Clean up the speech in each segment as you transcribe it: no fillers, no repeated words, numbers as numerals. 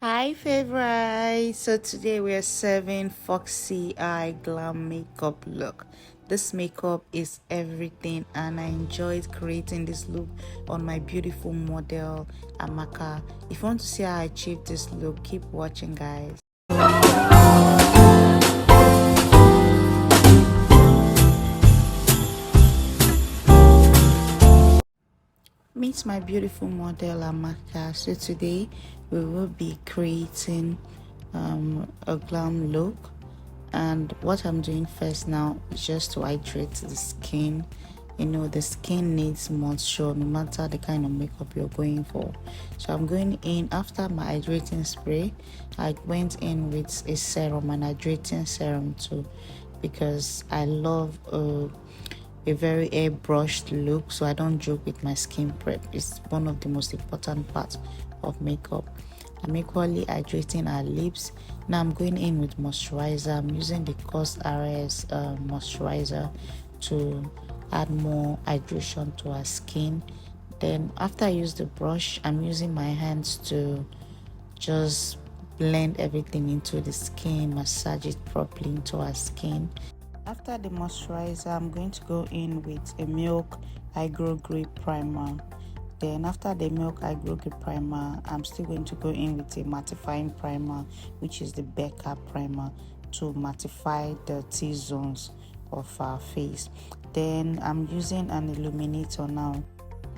Hi favorites, so today we are serving Foxy eye glam makeup look. This makeup is everything and I enjoyed creating this look on my beautiful model Amaka. If you want to see how I achieved this look, keep watching guys. Meet my beautiful model Amaka. So today we will be creating a glam look, and what I'm doing first now is just to hydrate the skin. The skin needs moisture no matter the kind of makeup you're going for. So I'm going in after my hydrating spray. I went in with a serum, an hydrating serum too, because I love a very airbrushed look, so I don't joke with my skin prep. It's one of the most important parts of makeup. I'm equally hydrating our lips. Now I'm going in with moisturizer. I'm using the COSRS moisturizer to add more hydration to our skin. Then after I use the brush, I'm using my hands to just blend everything into the skin, massage it properly into our skin. After the moisturizer, I'm going to go in with a Milk Eye Grow Grip Primer. Then after the Milk Eye Grow Grip Primer, I'm still going to go in with a mattifying primer, which is the Becca primer, to mattify the T-zones of our face. Then I'm using an illuminator now.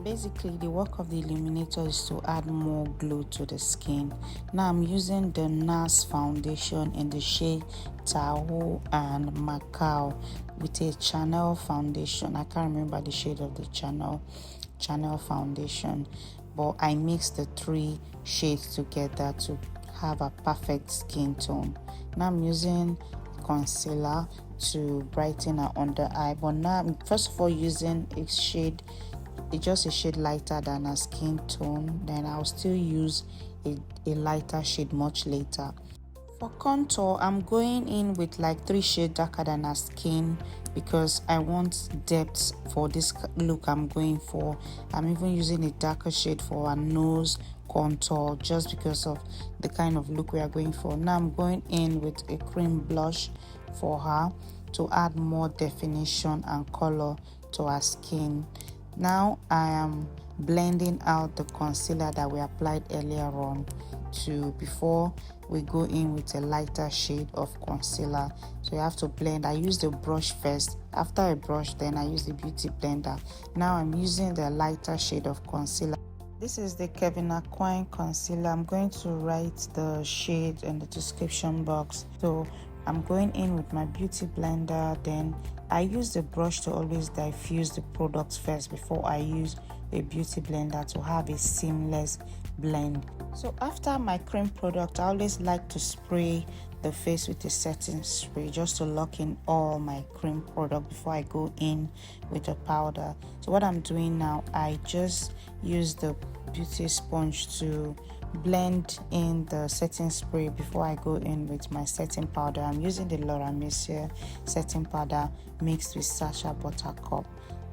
Basically, the work of the illuminator is to add more glow to the skin. Now I'm using the NARS foundation in the shade Tahoe and Macau with a Channel foundation. I can't remember the shade of the Channel foundation, but I mixed the three shades together to have a perfect skin tone. Now I'm using concealer to brighten our under eye, but now I'm first of all using a shade, it's just a shade lighter than our skin tone. Then I'll still use a lighter shade much later. For contour, I'm going in with like 3 shades darker than our skin because I want depth for this look I'm going for. I'm even using a darker shade for our nose contour just because of the kind of look we are going for. Now I'm going in with a cream blush for her to add more definition and color to our skin. Now I am blending out the concealer that we applied earlier on before we go in with a lighter shade of concealer. So you have to blend. I use the brush first. After I brush, then I use the beauty blender. Now I'm using the lighter shade of concealer. This is the Kevin Aquine concealer. I'm going to write the shade in the description box. So I'm going in with my beauty blender. Then I use the brush to always diffuse the product first before I use a beauty blender to have a seamless blend. So after my cream product, I always like to spray the face with a setting spray just to lock in all my cream product before I go in with the powder. So what I'm doing now, I just use the beauty sponge to blend in the setting spray before I go in with my setting powder. I'm using the Laura Mercier setting powder mixed with Sacha Buttercup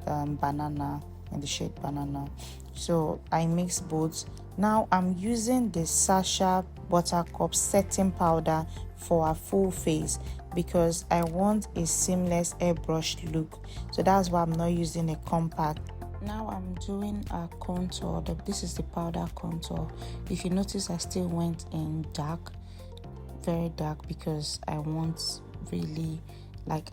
banana in the shade banana. So I mix both. Now I'm using the Sacha Buttercup setting powder for a full face because I want a seamless airbrush look. So that's why I'm not using a compact. Now I'm doing a contour. This is the powder contour. If you notice, I still went in dark, very dark, because I want really,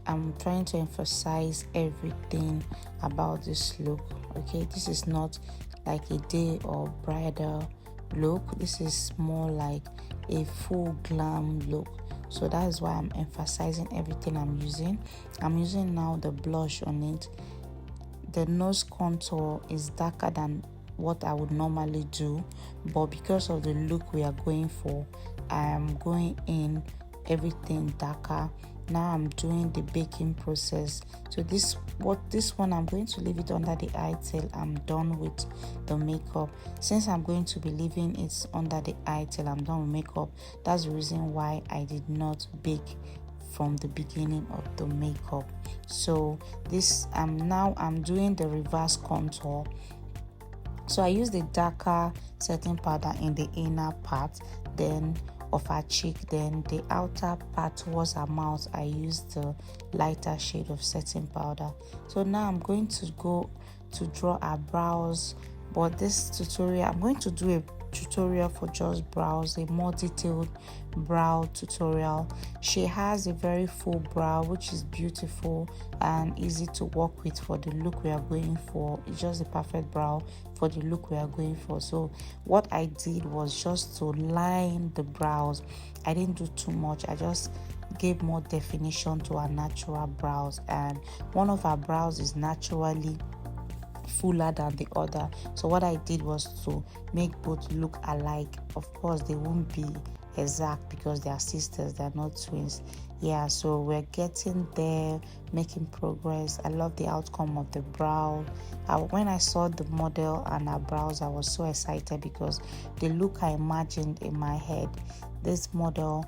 I'm trying to emphasize everything about this look. Okay, this is not like a day or bridal look. This is more like a full glam look. So that is why I'm emphasizing everything I'm using. I'm using now the blush on it. The nose contour is darker than what I would normally do, but because of the look we are going for, I am going in everything darker. Now I'm doing the baking process. So this one I'm going to leave it under the eye till I'm done with the makeup. Since I'm going to be leaving it under the eye till I'm done with makeup, that's the reason why I did not bake from the beginning of the makeup. So I'm doing the reverse contour. So I use the darker setting powder in the inner part, then of her cheek, then the outer part towards her mouth I used the lighter shade of setting powder. So now I'm going to go to draw her brows, but this tutorial I'm going to do a tutorial for just brows, a more detailed brow tutorial. She has a very full brow, which is beautiful and easy to work with for the look we are going for. It's just a perfect brow for the look we are going for. So what I did was just to line the brows. I didn't do too much. I just gave more definition to her natural brows, and one of her brows is naturally fuller than the other. So what I did was to make both look alike. Of course they won't be exact because they are sisters, they're not twins. Yeah, so we're getting there, making progress. I love the outcome of the brow. When I saw the model and her brows, I was so excited because the look I imagined in my head, this model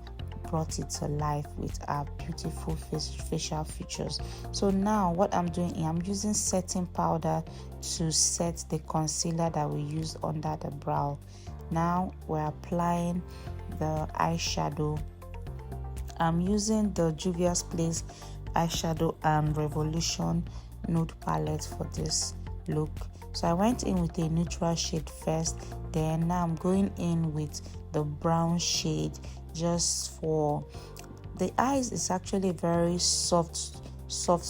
brought it to life with our beautiful facial features. So now what I'm doing is I'm using setting powder to set the concealer that we used under the brow. Now we're applying the eyeshadow. I'm using the Juvia's Place eyeshadow and Revolution nude palette for this look. So I went in with a neutral shade first, then now I'm going in with the brown shade just for the eyes. Is actually very soft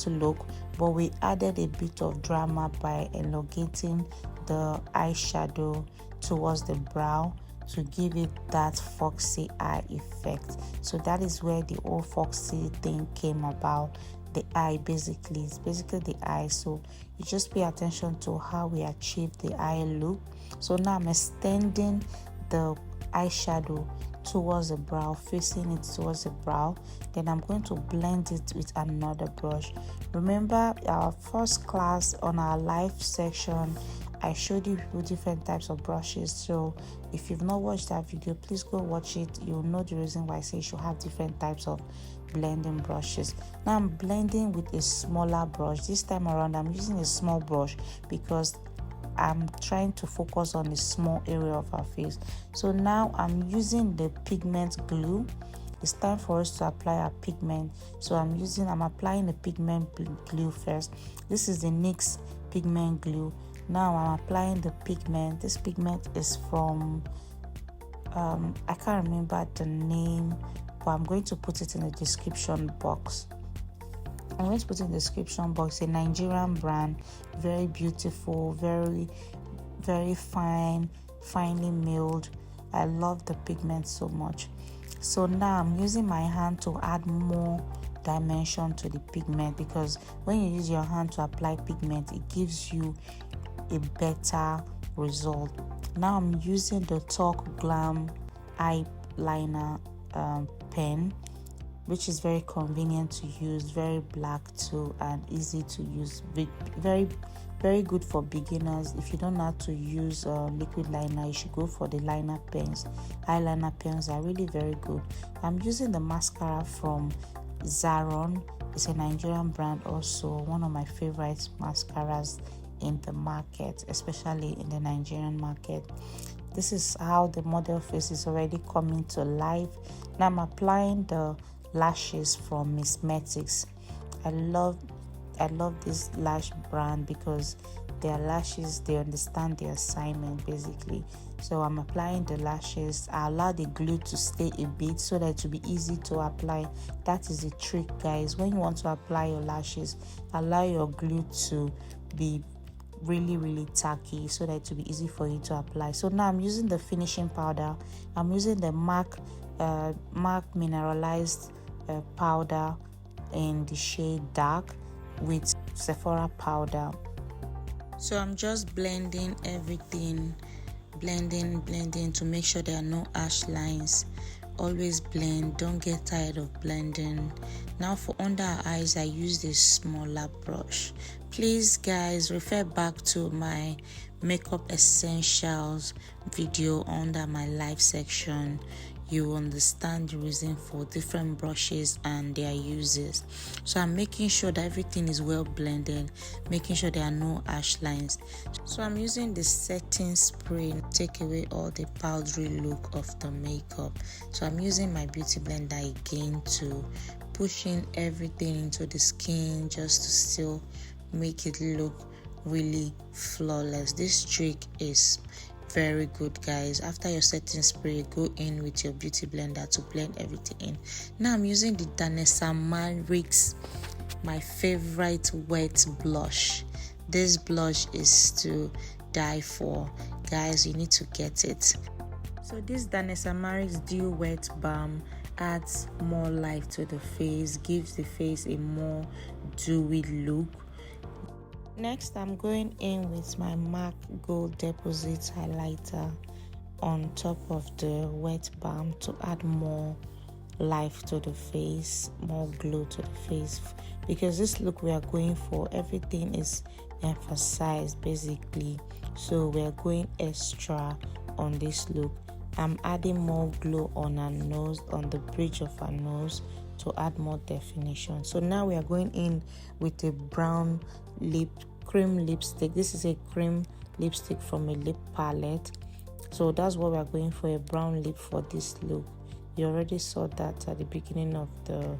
look, but we added a bit of drama by elongating the eyeshadow towards the brow to give it that foxy eye effect. So that is where the whole foxy thing came about. The eye, basically, it's basically the eye. So you just pay attention to how we achieve the eye look. So now I'm extending the eyeshadow towards the brow, facing it towards the brow. Then I'm going to blend it with another brush. Remember our first class on our live section, I showed you different types of brushes. So if you've not watched that video, please go watch it. You'll know the reason why I say you should have different types of blending brushes. Now I'm blending with a smaller brush. This time around I'm using a small brush because I'm trying to focus on a small area of her face. So now I'm using the pigment glue. It's time for us to apply our pigment. So I'm applying the pigment glue first. This is the NYX pigment glue. Now I'm applying the pigment. This pigment is from I can't remember the name, but I'm going to put it in the description box. I'm going to put in the description box. A Nigerian brand, very beautiful, very finely milled. I love the pigment so much. So now I'm using my hand to add more dimension to the pigment, because when you use your hand to apply pigment, it gives you a better result. Now I'm using the Talk Glam eyeliner pen, which is very convenient to use, very black too, and easy to use. Very good for beginners. If you don't know how to use liquid liner, you should go for the liner pens. Eyeliner pens are really very good. I'm using the mascara from Zaron. It's a Nigerian brand, also one of my favorite mascaras in the market, especially in the Nigerian market. This is how the model face is already coming to life. Now I'm applying the lashes from Mismetics. I love this lash brand because their lashes, they understand the assignment basically. So I'm applying the lashes. I allow the glue to stay a bit so that it will be easy to apply. That is the trick, guys. When you want to apply your lashes, allow your glue to be really tacky so that it will be easy for you to apply. So now I'm using the finishing powder. I'm using the MAC mineralized powder in the shade dark with Sephora powder. So I'm just blending everything, blending to make sure there are no harsh lines. Always blend, don't get tired of blending. Now for under our eyes, I use this smaller brush. Please guys, refer back to my makeup essentials video under my live section. you understand the reason for different brushes and their uses. So I'm making sure that everything is well blended, making sure there are no harsh lines. So I'm using the setting spray to take away all the powdery look of the makeup. So I'm using my beauty blender again to push in everything into the skin just to still make it look really flawless. This trick is very good, guys. After your setting spray, go in with your beauty blender to blend everything in. Now I'm using the Danessa Marix, my favorite wet blush. This blush is to die for, guys. You need to get it. So this Danessa Marix Dew Wet Balm adds more life to the face, gives the face a more dewy look. Next, I'm going in with my MAC Gold Deposit highlighter on top of the wet balm to add more life to the face, more glow to the face, because this look we are going for, everything is emphasized basically, so we are going extra on this look. I'm adding more glow on her nose, on the bridge of her nose, to add more definition. So now we are going in with a brown cream lipstick. This is a cream lipstick from a lip palette, so that's what we are going for, a brown lip for this look. You already saw that at the beginning of the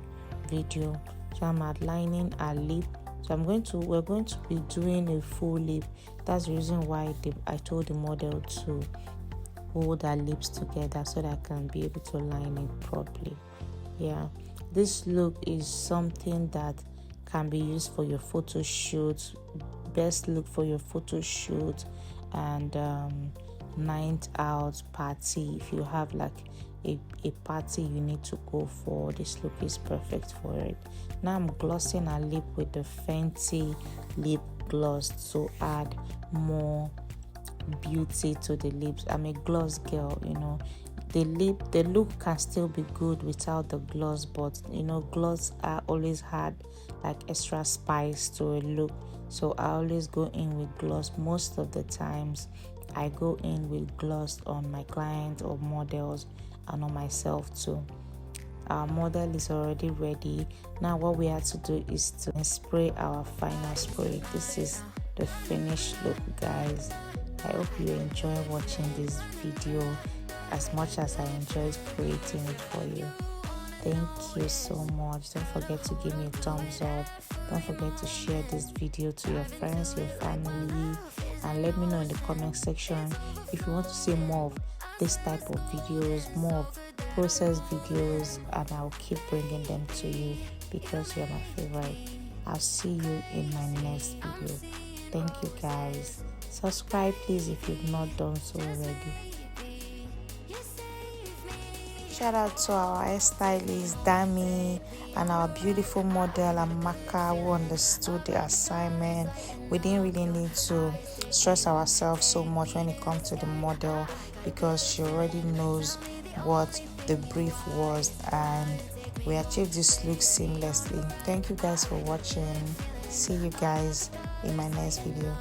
video. So I'm outlining our lip. So we're going to be doing a full lip. That's the reason why I told the model to hold our lips together so that I can be able to line it properly. Yeah, this look is something that can be used for your photo shoot. Best look for your photo shoot and night out party. If you have like a party you need to go for, this look is perfect for it. Now I'm glossing our lip with the Fenty lip gloss to add more beauty to the lips. I'm a gloss girl, you know. The look can still be good without the gloss, but you know, gloss are always had like extra spice to a look, so I always go in with gloss. Most of the times I go in with gloss on my clients or models and on myself too. Our model is already ready. Now what we have to do is to spray our final spray. This is the finished look, guys. I hope you enjoy watching this video as much as I enjoyed creating it for you. Thank you so much. Don't forget to give me a thumbs up. Don't forget to share this video to your friends, your family, and let me know in the comment section if you want to see more of this type of videos, more of process videos, and I'll keep bringing them to you because you're my favorite. I'll see you in my next video. Thank you, guys. Subscribe please if you've not done so already. Shout out to our hairstylist Dami and our beautiful model Amaka, who understood the assignment. We didn't really need to stress ourselves so much when it comes to the model because she already knows what the brief was, and we achieved this look seamlessly. Thank you guys for watching. See you guys in my next video.